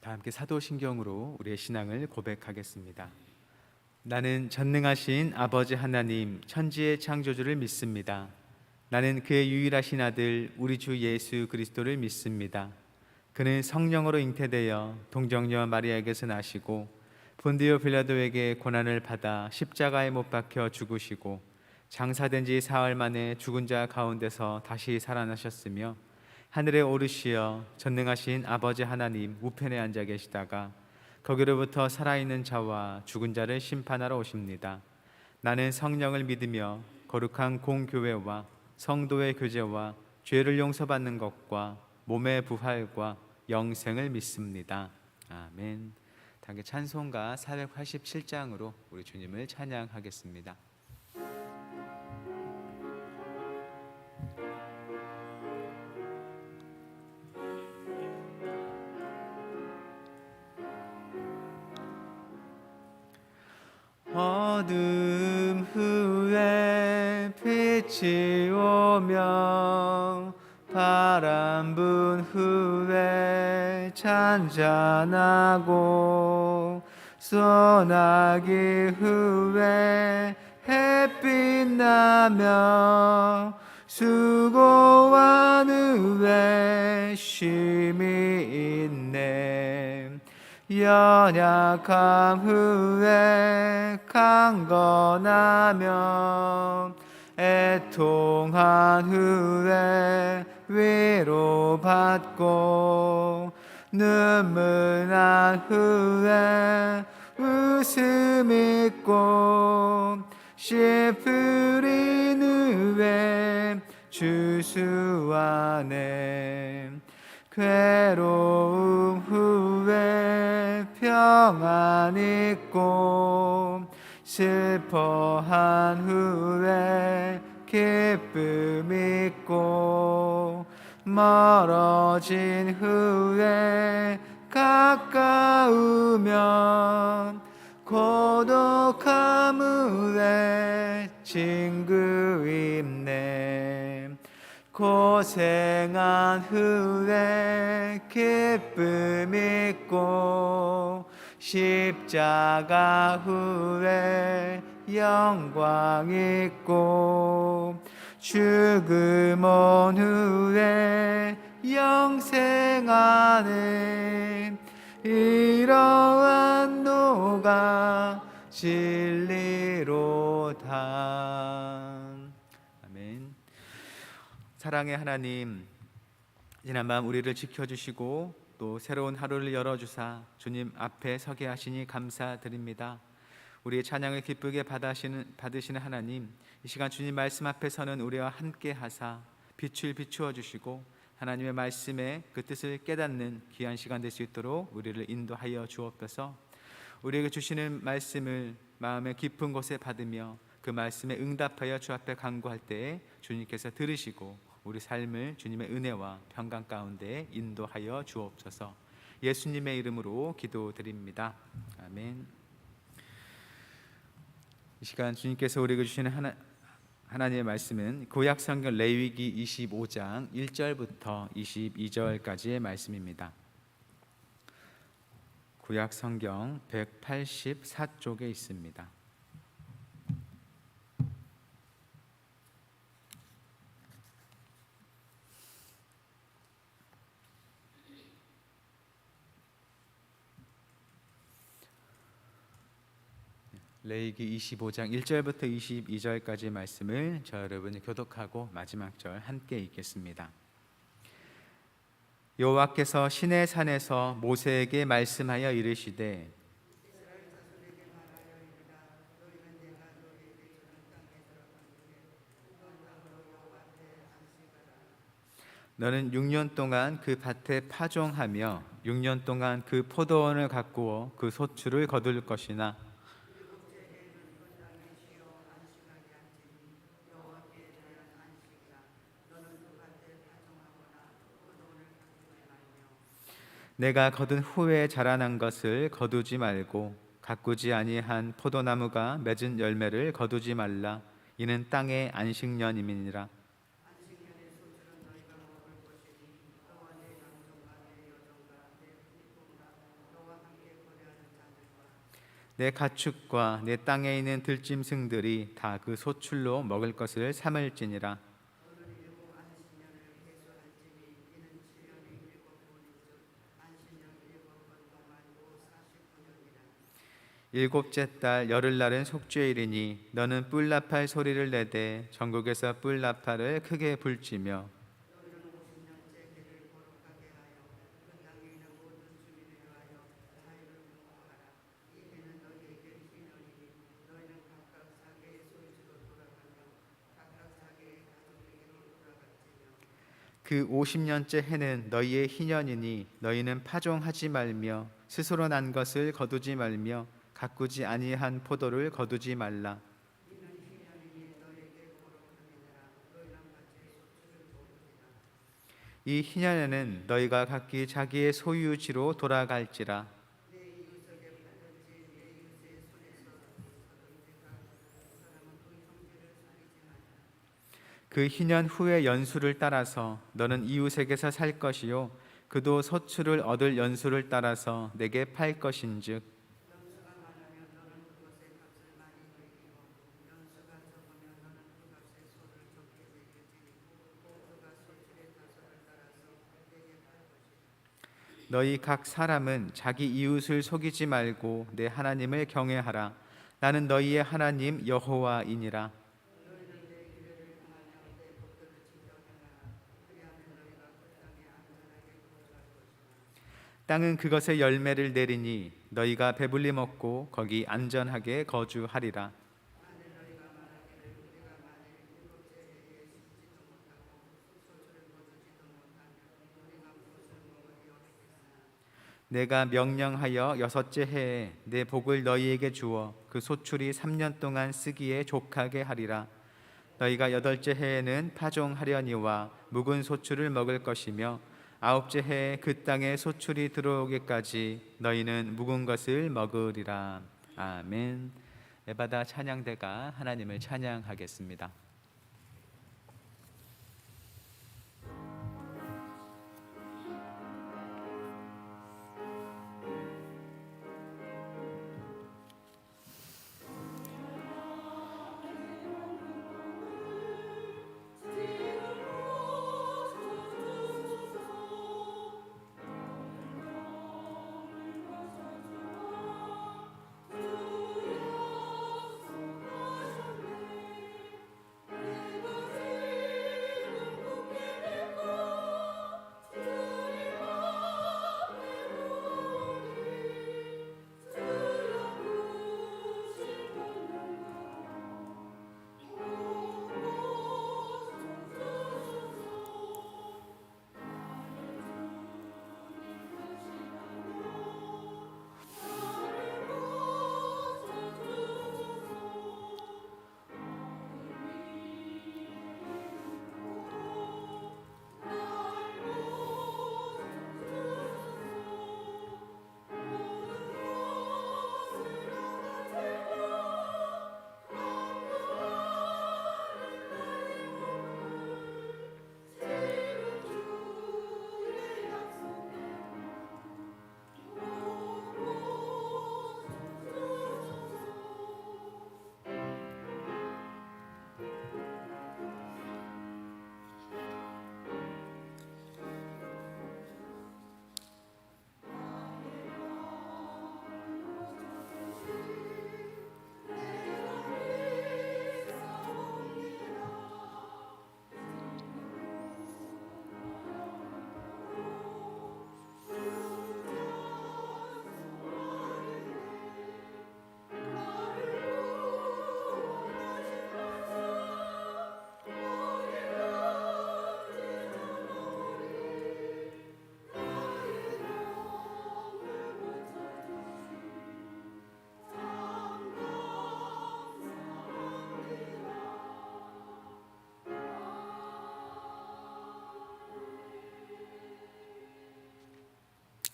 다 함께 사도신경으로 우리의 신앙을 고백하겠습니다. 나는 전능하신 아버지 하나님 천지의 창조주를 믿습니다. 나는 그의 유일하신 아들 우리 주 예수 그리스도를 믿습니다. 그는 성령으로 잉태되어 동정녀 마리아에게서 나시고 본디오 빌라도에게 고난을 받아 십자가에 못 박혀 죽으시고 장사된 지 사흘 만에 죽은 자 가운데서 다시 살아나셨으며 하늘에 오르시어 전능하신 아버지 하나님 우편에 앉아 계시다가 거기로부터 살아있는 자와 죽은 자를 심판하러 오십니다. 나는 성령을 믿으며 거룩한 공교회와 성도의 교제와 죄를 용서받는 것과 몸의 부활과 영생을 믿습니다. 아멘. 당의 찬송가 487장으로 우리 주님을 찬양하겠습니다. 어둠 후에 빛이 오며 바람 분 후에 잔잔하고 소나기 후에 햇빛 나며 수고한 후에 쉼이 있네. 연약함 후에 강건하며 애통한 후에 위로받고 눈물 난 후에 웃음 있고 씨 뿌린 후에 주수 안에 괴로움 후에 평안 있고 슬퍼한 후에 기쁨 있고 멀어진 후에 가까우면 고독함 후에 친구 있네. 고생한 후에 기쁨 있고 십자가 후에 영광 있고 죽음 온 후에 영생 안에 이러한 노가 진리로다. 아멘. 사랑의 하나님, 지난밤 우리를 지켜주시고 또 새로운 하루를 열어주사 주님 앞에 서게 하시니 감사드립니다. 우리의 찬양을 기쁘게 받으시는 하나님, 이 시간 주님 말씀 앞에 서는 우리와 함께 하사 빛을 비추어 주시고 하나님의 말씀의 그 뜻을 깨닫는 귀한 시간 될 수 있도록 우리를 인도하여 주옵소서. 우리에게 주시는 말씀을 마음의 깊은 곳에 받으며 그 말씀에 응답하여 주 앞에 간구할 때에 주님께서 들으시고 우리 삶을 주님의 은혜와 평강 가운데 인도하여 주옵소서. 예수님의 이름으로 기도드립니다. 아멘. 이 시간 주님께서 우리에게 주시는 하나님의 말씀은 구약성경 레위기 25장 1절부터 22절까지의 말씀입니다. 구약성경 184쪽에 있습니다. 레위기 25장 1절부터 22절까지의 말씀을 저 여러분이 교독하고 마지막 절 함께 읽겠습니다. 여호와께서 시내 산에서 모세에게 말씀하여 이르시되 너는 6년 동안 그 밭에 파종하며 6년 동안 그 포도원을 가꾸어 그 소출을 거둘 것이나 내가 거둔 후에 자라난 것을 거두지 말고 가꾸지 아니한 포도나무가 맺은 열매를 거두지 말라. 이는 땅의 안식년임이니라. 내 가축과 내 땅에 있는 들짐승들이 다 그 소출로 먹을 것을 삼을지니라. 일곱째 달 열흘날은 속죄일이니 너는 뿔나팔 소리를 내되 전국에서 뿔나팔을 크게 불지며 그 50년째 해는 너희의 희년이니 너희는 파종하지 말며 스스로 난 것을 거두지 말며 가꾸지 아니한 포도를 거두지 말라. 이 희년에는 너희가 각기 자기의 소유지로 돌아갈지라. 그 희년 후의 연수를 따라서 너는 이웃에게서 살 것이요 그도 소출을 얻을 연수를 따라서 내게 팔 것인즉 너희 각 사람은 자기 이웃을 속이지 말고 내 하나님을 경외하라. 나는 너희의 하나님 여호와이니라. 땅은 그것의 열매를 내리니 너희가 배불리 먹고 거기 안전하게 거주하리라. 내가 명령하여 여섯째 해에 내 복을 너희에게 주어 그 소출이 3년 동안 쓰기에 족하게 하리라. 너희가 여덟째 해에는 파종하려니와 묵은 소출을 먹을 것이며 아홉째 해에 그 땅에 소출이 들어오기까지 너희는 묵은 것을 먹으리라. 아멘. 에바다 찬양대가 하나님을 찬양하겠습니다.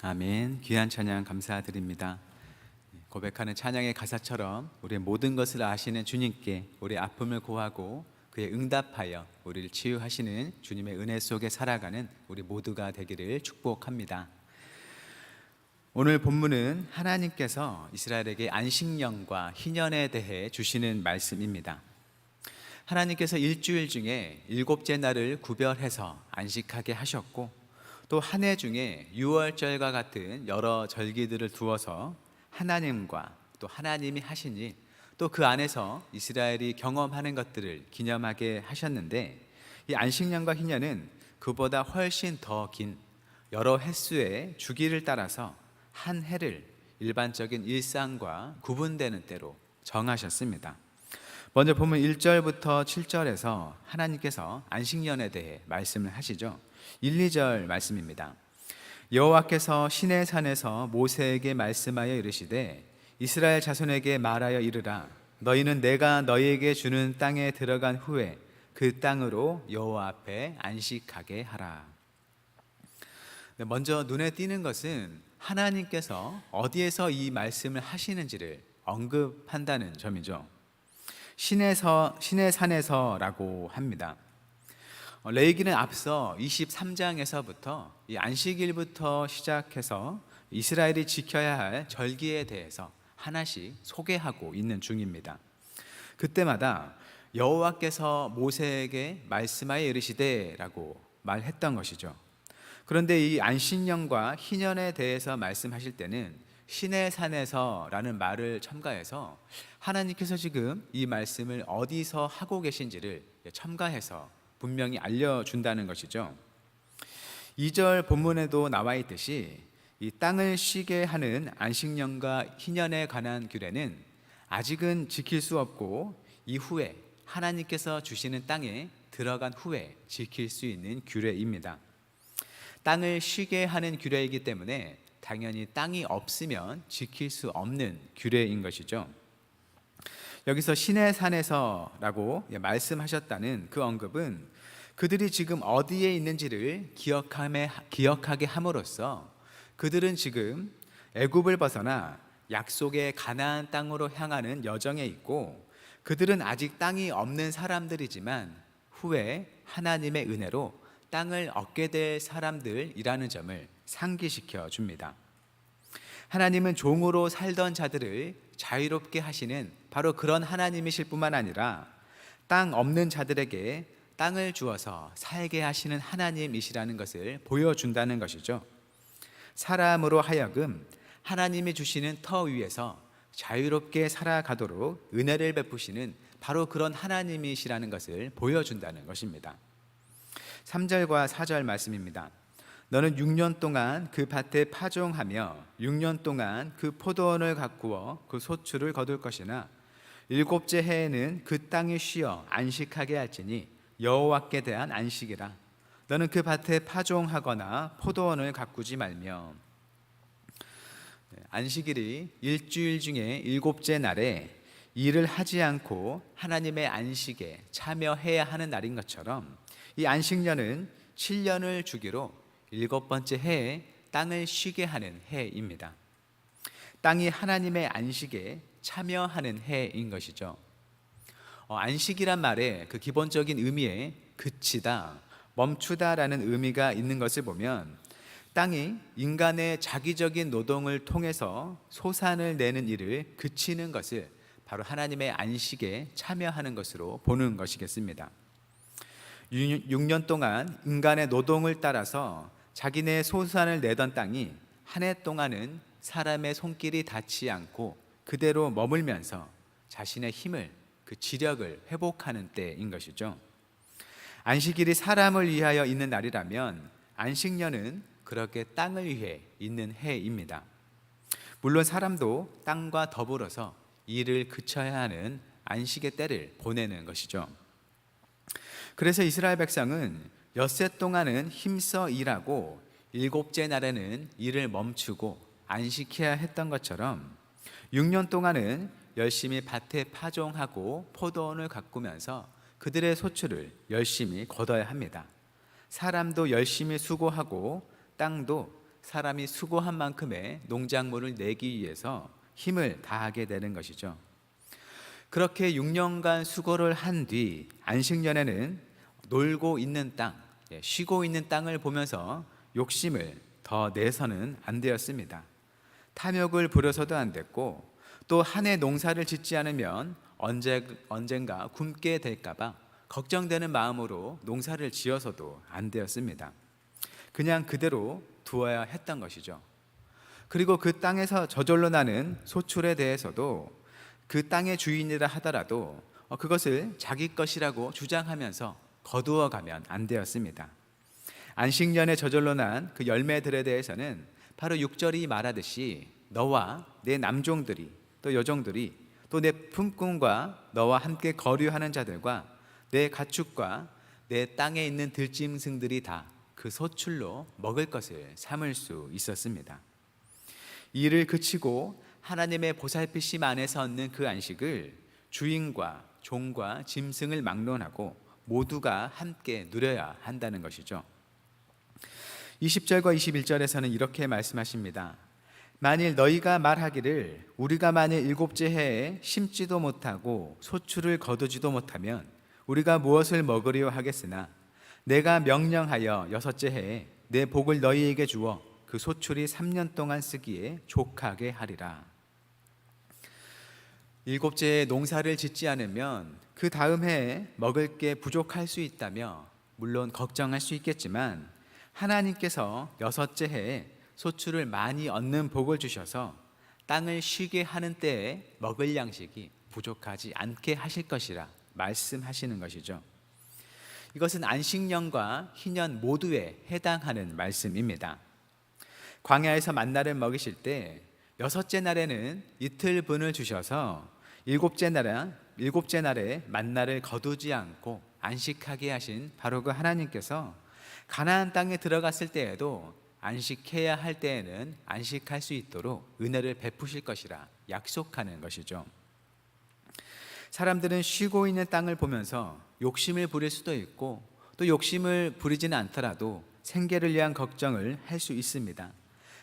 아멘. 귀한 찬양 감사드립니다. 고백하는 찬양의 가사처럼 우리의 모든 것을 아시는 주님께 우리의 아픔을 고하고 그에 응답하여 우리를 치유하시는 주님의 은혜 속에 살아가는 우리 모두가 되기를 축복합니다. 오늘 본문은 하나님께서 이스라엘에게 안식년과 희년에 대해 주시는 말씀입니다. 하나님께서 일주일 중에 일곱째 날을 구별해서 안식하게 하셨고, 또 한 해 중에 유월절과 같은 여러 절기들을 두어서 하나님과 또 하나님이 하신 일, 또 그 안에서 이스라엘이 경험하는 것들을 기념하게 하셨는데, 이 안식년과 희년은 그보다 훨씬 더 긴 여러 횟수의 주기를 따라서 한 해를 일반적인 일상과 구분되는 때로 정하셨습니다. 먼저 보면 1절부터 7절에서 하나님께서 안식년에 대해 말씀을 하시죠. 1, 2절 말씀입니다. 여호와께서 시내 산에서 모세에게 말씀하여 이르시되 이스라엘 자손에게 말하여 이르라. 너희는 내가 너희에게 주는 땅에 들어간 후에 그 땅으로 여호와 앞에 안식하게 하라. 먼저 눈에 띄는 것은 하나님께서 어디에서 이 말씀을 하시는지를 언급한다는 점이죠. 시내 산에서라고 합니다. 레위기는 앞서 23장에서부터 이 안식일부터 시작해서 이스라엘이 지켜야 할 절기에 대해서 하나씩 소개하고 있는 중입니다. 그때마다 여호와께서 모세에게 말씀하여 이르시되라고 말했던 것이죠. 그런데 이 안식년과 희년에 대해서 말씀하실 때는 시내 산에서라는 말을 첨가해서 하나님께서 지금 이 말씀을 어디서 하고 계신지를 첨가해서 분명히 알려준다는 것이죠. 2절 본문에도 나와 있듯이 이 땅을 쉬게 하는 안식년과 희년에 관한 규례는 아직은 지킬 수 없고 이후에 하나님께서 주시는 땅에 들어간 후에 지킬 수 있는 규례입니다. 땅을 쉬게 하는 규례이기 때문에 당연히 땅이 없으면 지킬 수 없는 규례인 것이죠. 여기서 시내 산에서라고 말씀하셨다는 그 언급은 그들이 지금 어디에 있는지를 기억하게 함으로써 그들은 지금 애굽을 벗어나 약속의 가나안 땅으로 향하는 여정에 있고, 그들은 아직 땅이 없는 사람들이지만 후에 하나님의 은혜로 땅을 얻게 될 사람들이라는 점을 상기시켜 줍니다. 하나님은 종으로 살던 자들을 자유롭게 하시는 바로 그런 하나님이실 뿐만 아니라 땅 없는 자들에게 땅을 주어서 살게 하시는 하나님이시라는 것을 보여준다는 것이죠. 사람으로 하여금 하나님이 주시는 터 위에서 자유롭게 살아가도록 은혜를 베푸시는 바로 그런 하나님이시라는 것을 보여준다는 것입니다. 3절과 4절 말씀입니다. 너는 6년 동안 그 밭에 파종하며 6년 동안 그 포도원을 가꾸어 그 소출을 거둘 것이나 일곱째 해에는 그 땅이 쉬어 안식하게 할지니 여호와께 대한 안식이라. 너는 그 밭에 파종하거나 포도원을 가꾸지 말며. 안식일이 일주일 중에 일곱째 날에 일을 하지 않고 하나님의 안식에 참여해야 하는 날인 것처럼 이 안식년은 7년을 주기로 일곱 번째 해에 땅을 쉬게 하는 해입니다. 땅이 하나님의 안식에 참여하는 해인 것이죠. 안식이란 말의 그 기본적인 의미에 그치다, 멈추다라는 의미가 있는 것을 보면 땅이 인간의 자기적인 노동을 통해서 소산을 내는 일을 그치는 것을 바로 하나님의 안식에 참여하는 것으로 보는 것이겠습니다. 6년 동안 인간의 노동을 따라서 자기네 소산을 내던 땅이 한 해 동안은 사람의 손길이 닿지 않고 그대로 머물면서 자신의 힘을, 그 지력을 회복하는 때인 것이죠. 안식일이 사람을 위하여 있는 날이라면 안식년은 그렇게 땅을 위해 있는 해입니다. 물론 사람도 땅과 더불어서 일을 그쳐야 하는 안식의 때를 보내는 것이죠. 그래서 이스라엘 백성은 엿새 동안은 힘써 일하고 일곱째 날에는 일을 멈추고 안식해야 했던 것처럼 6년 동안은 열심히 밭에 파종하고 포도원을 가꾸면서 그들의 소출을 열심히 거둬야 합니다. 사람도 열심히 수고하고 땅도 사람이 수고한 만큼의 농작물을 내기 위해서 힘을 다하게 되는 것이죠. 그렇게 6년간 수고를 한 뒤 안식년에는 놀고 있는 땅, 쉬고 있는 땅을 보면서 욕심을 더 내서는 안 되었습니다. 탐욕을 부려서도 안 됐고, 또 한 해 농사를 짓지 않으면 언젠가 굶게 될까봐 걱정되는 마음으로 농사를 지어서도 안 되었습니다. 그냥 그대로 두어야 했던 것이죠. 그리고 그 땅에서 저절로 나는 소출에 대해서도 그 땅의 주인이라 하더라도 그것을 자기 것이라고 주장하면서 거두어 가면 안 되었습니다. 안식년에 저절로 난 그 열매들에 대해서는 바로 6절이 말하듯이 너와 내 남종들이 또 여종들이 또 내 품꾼과 너와 함께 거류하는 자들과 내 가축과 내 땅에 있는 들짐승들이 다 그 소출로 먹을 것을 삼을 수 있었습니다. 이 일을 그치고 하나님의 보살피심 안에서 얻는 그 안식을 주인과 종과 짐승을 막론하고 모두가 함께 누려야 한다는 것이죠. 20절과 21절에서는 이렇게 말씀하십니다. 만일 너희가 말하기를 우리가 만일 일곱째 해에 심지도 못하고 소출을 거두지도 못하면 우리가 무엇을 먹으리요 하겠으나 내가 명령하여 여섯째 해에 내 복을 너희에게 주어 그 소출이 3년 동안 쓰기에 족하게 하리라. 일곱째 해에 농사를 짓지 않으면 그 다음 해에 먹을 게 부족할 수 있다며 물론 걱정할 수 있겠지만, 하나님께서 여섯째 해에 소출을 많이 얻는 복을 주셔서 땅을 쉬게 하는 때에 먹을 양식이 부족하지 않게 하실 것이라 말씀하시는 것이죠. 이것은 안식년과 희년 모두에 해당하는 말씀입니다. 광야에서 만나를 먹이실 때 여섯째 날에는 이틀분을 주셔서 일곱째 날에 만나를 거두지 않고 안식하게 하신 바로 그 하나님께서 가나안 땅에 들어갔을 때에도 안식해야 할 때에는 안식할 수 있도록 은혜를 베푸실 것이라 약속하는 것이죠. 사람들은 쉬고 있는 땅을 보면서 욕심을 부릴 수도 있고, 또 욕심을 부리지는 않더라도 생계를 위한 걱정을 할 수 있습니다.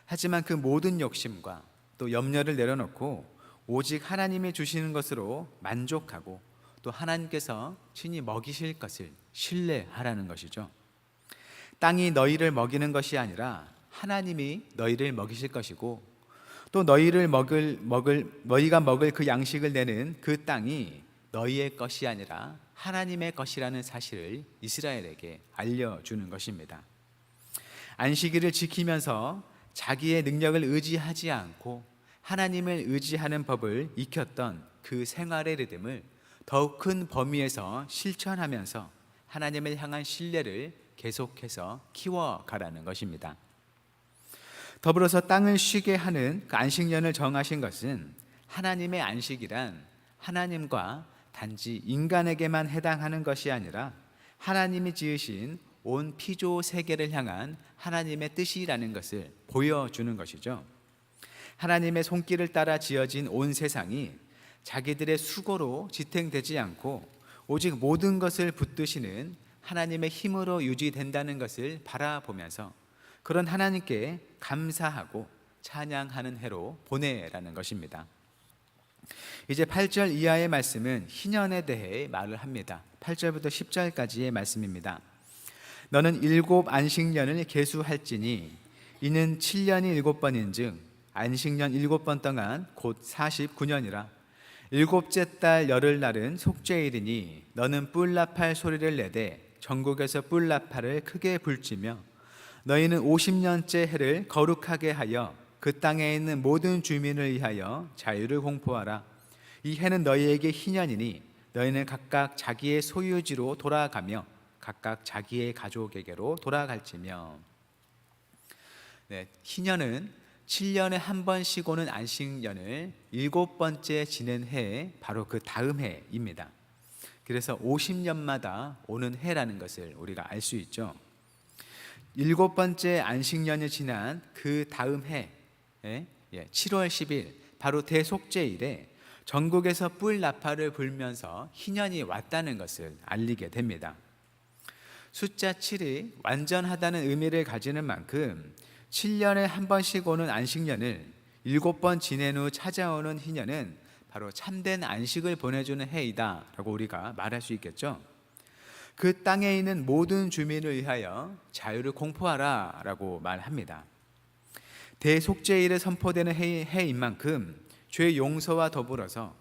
하지만 그 모든 욕심과 또 염려를 내려놓고 오직 하나님이 주시는 것으로 만족하고 또 하나님께서 친히 먹이실 것을 신뢰하라는 것이죠. 땅이 너희를 먹이는 것이 아니라 하나님이 너희를 먹이실 것이고, 또 너희가 먹을 그 양식을 내는 그 땅이 너희의 것이 아니라 하나님의 것이라는 사실을 이스라엘에게 알려주는 것입니다. 안식일을 지키면서 자기의 능력을 의지하지 않고 하나님을 의지하는 법을 익혔던 그 생활의 리듬을 더욱 큰 범위에서 실천하면서 하나님을 향한 신뢰를 계속해서 키워가라는 것입니다. 더불어서 땅을 쉬게 하는 그 안식년을 정하신 것은 하나님의 안식이란 하나님과 단지 인간에게만 해당하는 것이 아니라 하나님이 지으신 온 피조 세계를 향한 하나님의 뜻이라는 것을 보여주는 것이죠. 하나님의 손길을 따라 지어진 온 세상이 자기들의 수고로 지탱되지 않고 오직 모든 것을 붙드시는 하나님의 힘으로 유지된다는 것을 바라보면서 그런 하나님께 감사하고 찬양하는 해로 보내라는 것입니다. 이제 8절 이하의 말씀은 희년에 대해 말을 합니다. 8절부터 10절까지의 말씀입니다. 너는 7 안식년을 계수할지니 이는 7년이 7번인즉 안식년 7번 동안 곧 49년이라. 7째 달 열흘날은 속죄일이니 너는 뿔나팔 소리를 내되 전국에서 뿔나팔을 크게 불지며 너희는 50년째 해를 거룩하게 하여 그 땅에 있는 모든 주민을 위하여 자유를 공포하라. 이 해는 너희에게 희년이니 너희는 각각 자기의 소유지로 돌아가며 각각 자기의 가족에게로 돌아갈지며. 희년은 7년에 한 번 쉬고는 안식년을 7번째 지낸 해에 바로 그 다음 해입니다. 그래서 50년마다 오는 해라는 것을 우리가 알 수 있죠. 7번째 안식년이 지난 그 다음 해 7월 10일 바로 대속죄일에 전국에서 뿔 나팔을 불면서 희년이 왔다는 것을 알리게 됩니다. 숫자 7이 완전하다는 의미를 가지는 만큼 7년에 한 번씩 오는 안식년을 7번 지낸 후 찾아오는 희년은 바로 참된 안식을 보내주는 해이다 라고 우리가 말할 수 있겠죠. 그 땅에 있는 모든 주민을 위하여 자유를 공포하라 라고 말합니다. 대속죄일에 선포되는 해인 만큼 죄 용서와 더불어서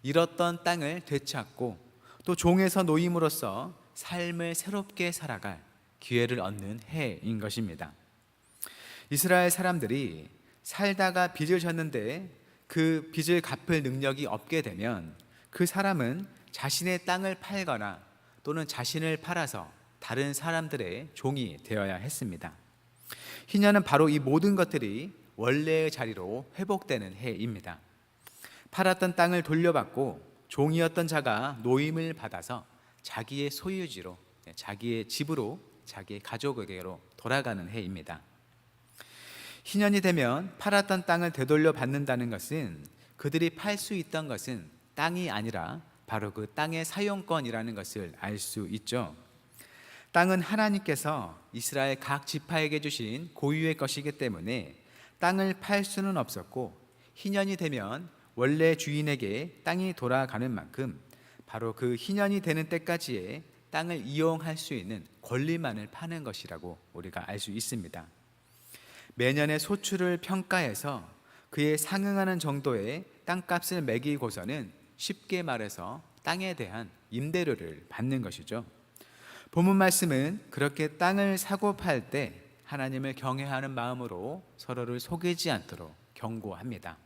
잃었던 땅을 되찾고 또 종에서 노임으로써 삶을 새롭게 살아갈 기회를 얻는 해인 것입니다. 이스라엘 사람들이 살다가 빚을 졌는데 그 빚을 갚을 능력이 없게 되면 그 사람은 자신의 땅을 팔거나 또는 자신을 팔아서 다른 사람들의 종이 되어야 했습니다. 희년은 바로 이 모든 것들이 원래의 자리로 회복되는 해입니다. 팔았던 땅을 돌려받고 종이었던 자가 노임을 받아서 자기의 소유지로, 자기의 집으로, 자기의 가족에게로 돌아가는 해입니다. 희년이 되면 팔았던 땅을 되돌려 받는다는 것은 그들이 팔 수 있던 것은 땅이 아니라 바로 그 땅의 사용권이라는 것을 알 수 있죠. 땅은 하나님께서 이스라엘 각 지파에게 주신 고유의 것이기 때문에 땅을 팔 수는 없었고, 희년이 되면 원래 주인에게 땅이 돌아가는 만큼 바로 그 희년이 되는 때까지의 땅을 이용할 수 있는 권리만을 파는 것이라고 우리가 알 수 있습니다. 매년의 소출을 평가해서 그에 상응하는 정도의 땅값을 매기고서는 쉽게 말해서 땅에 대한 임대료를 받는 것이죠. 본문 말씀은 그렇게 땅을 사고 팔 때 하나님을 경외하는 마음으로 서로를 속이지 않도록 경고합니다.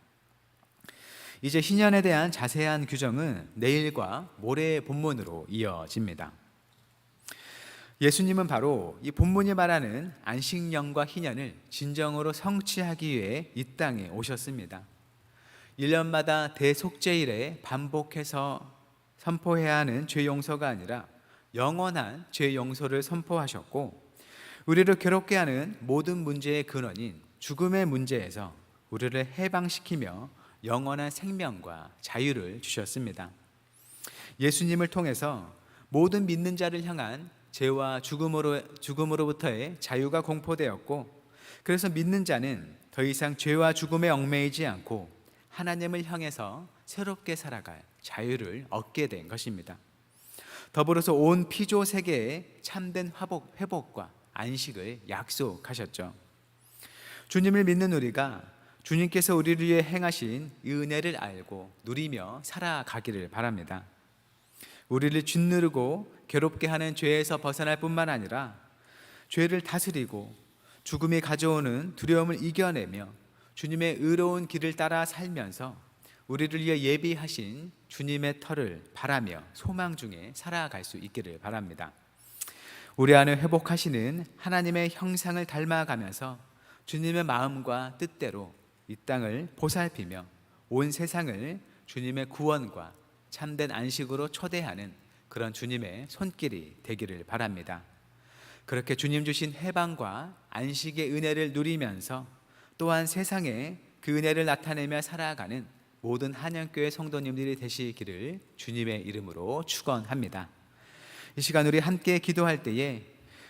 이제 희년에 대한 자세한 규정은 내일과 모레의 본문으로 이어집니다. 예수님은 바로 이 본문이 말하는 안식년과 희년을 진정으로 성취하기 위해 이 땅에 오셨습니다. 1년마다 대속죄일에 반복해서 선포해야 하는 죄 용서가 아니라 영원한 죄 용서를 선포하셨고, 우리를 괴롭게 하는 모든 문제의 근원인 죽음의 문제에서 우리를 해방시키며 영원한 생명과 자유를 주셨습니다. 예수님을 통해서 모든 믿는 자를 향한 죄와 죽음으로부터의 자유가 공포되었고, 그래서 믿는 자는 더 이상 죄와 죽음에 얽매이지 않고 하나님을 향해서 새롭게 살아갈 자유를 얻게 된 것입니다. 더불어서 온 피조 세계에 참된 회복과 안식을 약속하셨죠. 주님을 믿는 우리가 주님께서 우리를 위해 행하신 이 은혜를 알고 누리며 살아가기를 바랍니다. 우리를 짓누르고 괴롭게 하는 죄에서 벗어날 뿐만 아니라 죄를 다스리고 죽음이 가져오는 두려움을 이겨내며 주님의 의로운 길을 따라 살면서 우리를 위해 예비하신 주님의 터를 바라며 소망 중에 살아갈 수 있기를 바랍니다. 우리 안에 회복하시는 하나님의 형상을 닮아가면서 주님의 마음과 뜻대로 이 땅을 보살피며 온 세상을 주님의 구원과 참된 안식으로 초대하는 그런 주님의 손길이 되기를 바랍니다. 그렇게 주님 주신 해방과 안식의 은혜를 누리면서 또한 세상에 그 은혜를 나타내며 살아가는 모든 한영교회 성도님들이 되시기를 주님의 이름으로 축원합니다. 이 시간 우리 함께 기도할 때에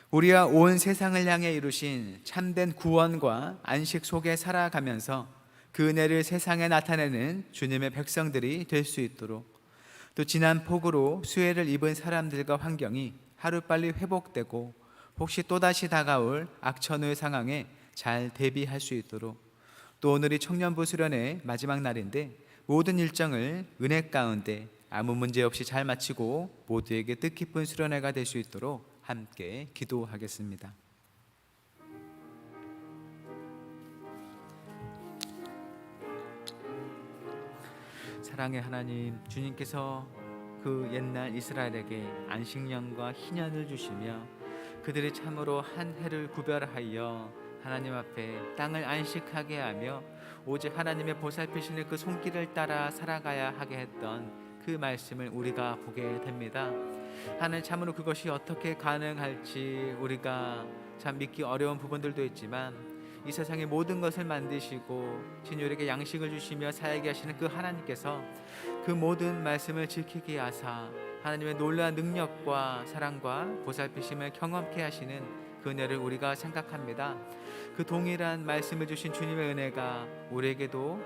우리와 온 세상을 향해 이루신 참된 구원과 안식 속에 살아가면서 그 은혜를 세상에 나타내는 주님의 백성들이 될 수 있도록, 또 지난 폭우로 수해를 입은 사람들과 환경이 하루빨리 회복되고 혹시 또다시 다가올 악천후의 상황에 잘 대비할 수 있도록, 또 오늘이 청년부 수련의 마지막 날인데 모든 일정을 은혜 가운데 아무 문제 없이 잘 마치고 모두에게 뜻깊은 수련회가 될 수 있도록 함께 기도하겠습니다. 사랑의 하나님, 주님께서 그 옛날 이스라엘에게 안식년과 희년을 주시며 그들이 참으로 한 해를 구별하여 하나님 앞에 땅을 안식하게 하며 오직 하나님의 보살피시는 그 손길을 따라 살아가야 하게 했던 그 말씀을 우리가 보게 됩니다. 하나님, 참으로 그것이 어떻게 가능할지 우리가 참 믿기 어려운 부분들도 있지만 이 세상의 모든 것을 만드시고 진율에게 양식을 주시며 살게 하시는 그 하나님께서 그 모든 말씀을 지키게 하사 하나님의 놀라운 능력과 사랑과 보살피심을 경험케 하시는 그 은혜를 우리가 생각합니다. 그 동일한 말씀을 주신 주님의 은혜가 우리에게도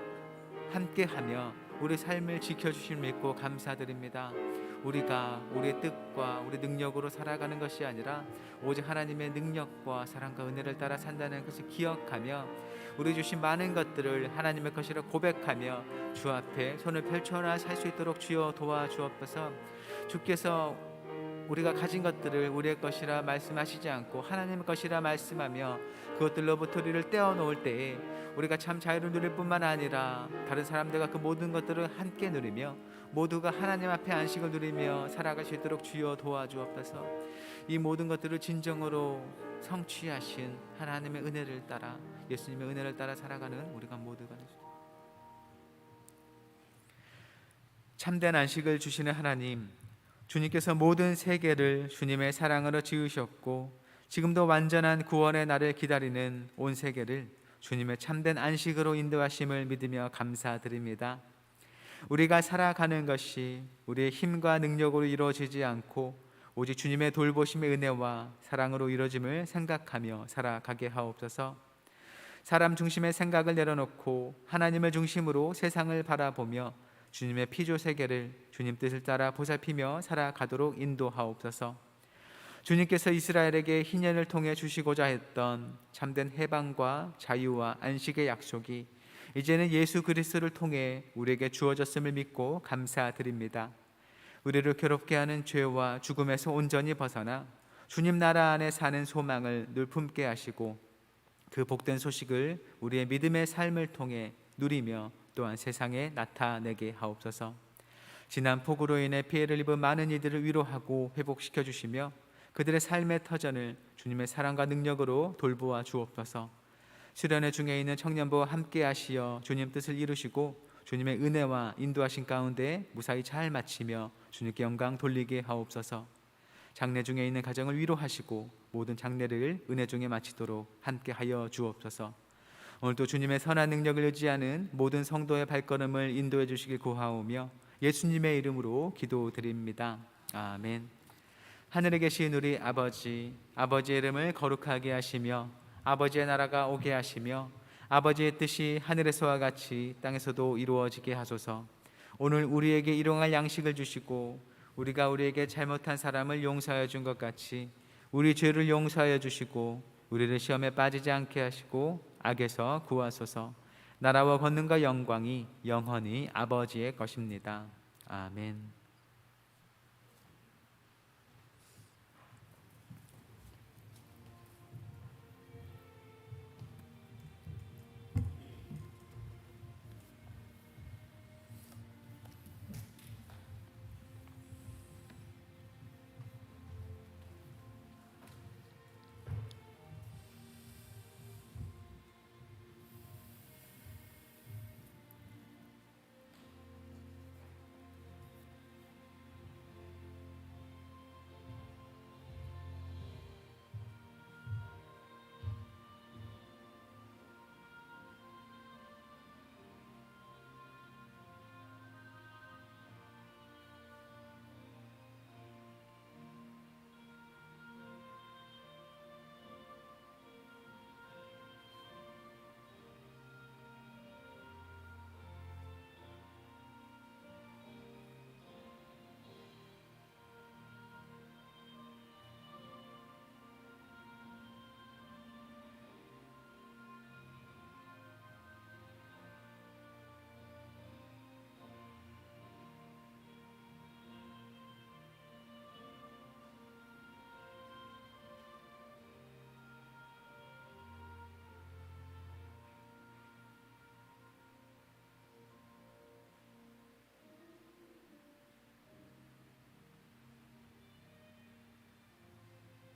함께하며 우리 삶을 지켜주실 믿고 감사드립니다. 우리가 우리의 뜻과 우리 능력으로 살아가는 것이 아니라 오직 하나님의 능력과 사랑과 은혜를 따라 산다는 것을 기억하며 우리 주신 많은 것들을 하나님의 것이라 고백하며 주 앞에 손을 펼쳐나 살 수 있도록 주여 도와주옵소서. 주께서 우리가 가진 것들을 우리의 것이라 말씀하시지 않고 하나님의 것이라 말씀하며 그것들로부터 우리를 떼어놓을 때에 우리가 참 자유를 누릴 뿐만 아니라 다른 사람들과 그 모든 것들을 함께 누리며 모두가 하나님 앞에 안식을 누리며 살아갈 수 있도록 주여 도와주옵소서. 이 모든 것들을 진정으로 성취하신 하나님의 은혜를 따라, 예수님의 은혜를 따라 살아가는 우리가 모두가 참된 안식을 주시는 하나님, 주님께서 모든 세계를 주님의 사랑으로 지으셨고 지금도 완전한 구원의 날을 기다리는 온 세계를 주님의 참된 안식으로 인도하심을 믿으며 감사드립니다. 우리가 살아가는 것이 우리의 힘과 능력으로 이루어지지 않고 오직 주님의 돌보심의 은혜와 사랑으로 이루어짐을 생각하며 살아가게 하옵소서. 사람 중심의 생각을 내려놓고 하나님을 중심으로 세상을 바라보며 주님의 피조 세계를 주님 뜻을 따라 보살피며 살아가도록 인도하옵소서. 주님께서 이스라엘에게 희년을 통해 주시고자 했던 참된 해방과 자유와 안식의 약속이 이제는 예수 그리스도를 통해 우리에게 주어졌음을 믿고 감사드립니다. 우리를 괴롭게 하는 죄와 죽음에서 온전히 벗어나 주님 나라 안에 사는 소망을 늘 품게 하시고 그 복된 소식을 우리의 믿음의 삶을 통해 누리며 또한 세상에 나타내게 하옵소서. 지난 폭우로 인해 피해를 입은 많은 이들을 위로하고 회복시켜 주시며 그들의 삶의 터전을 주님의 사랑과 능력으로 돌보아 주옵소서. 수련회 중에 있는 청년부와 함께 하시어 주님 뜻을 이루시고 주님의 은혜와 인도하신 가운데 무사히 잘 마치며 주님께 영광 돌리게 하옵소서. 장례 중에 있는 가정을 위로하시고 모든 장례를 은혜 중에 마치도록 함께 하여 주옵소서. 오늘도 주님의 선한 능력을 의지하는 모든 성도의 발걸음을 인도해 주시길 구하오며 예수님의 이름으로 기도드립니다. 아멘. 하늘에 계신 우리 아버지, 아버지의 이름을 거룩하게 하시며 아버지의 나라가 오게 하시며 아버지의 뜻이 하늘에서와 같이 땅에서도 이루어지게 하소서. 오늘 우리에게 일용할 양식을 주시고 우리가 우리에게 잘못한 사람을 용서하여 준 것 같이 우리 죄를 용서하여 주시고 우리를 시험에 빠지지 않게 하시고 악에서 구하소서. 나라와 권능과 영광이 영원히 아버지의 것입니다. 아멘.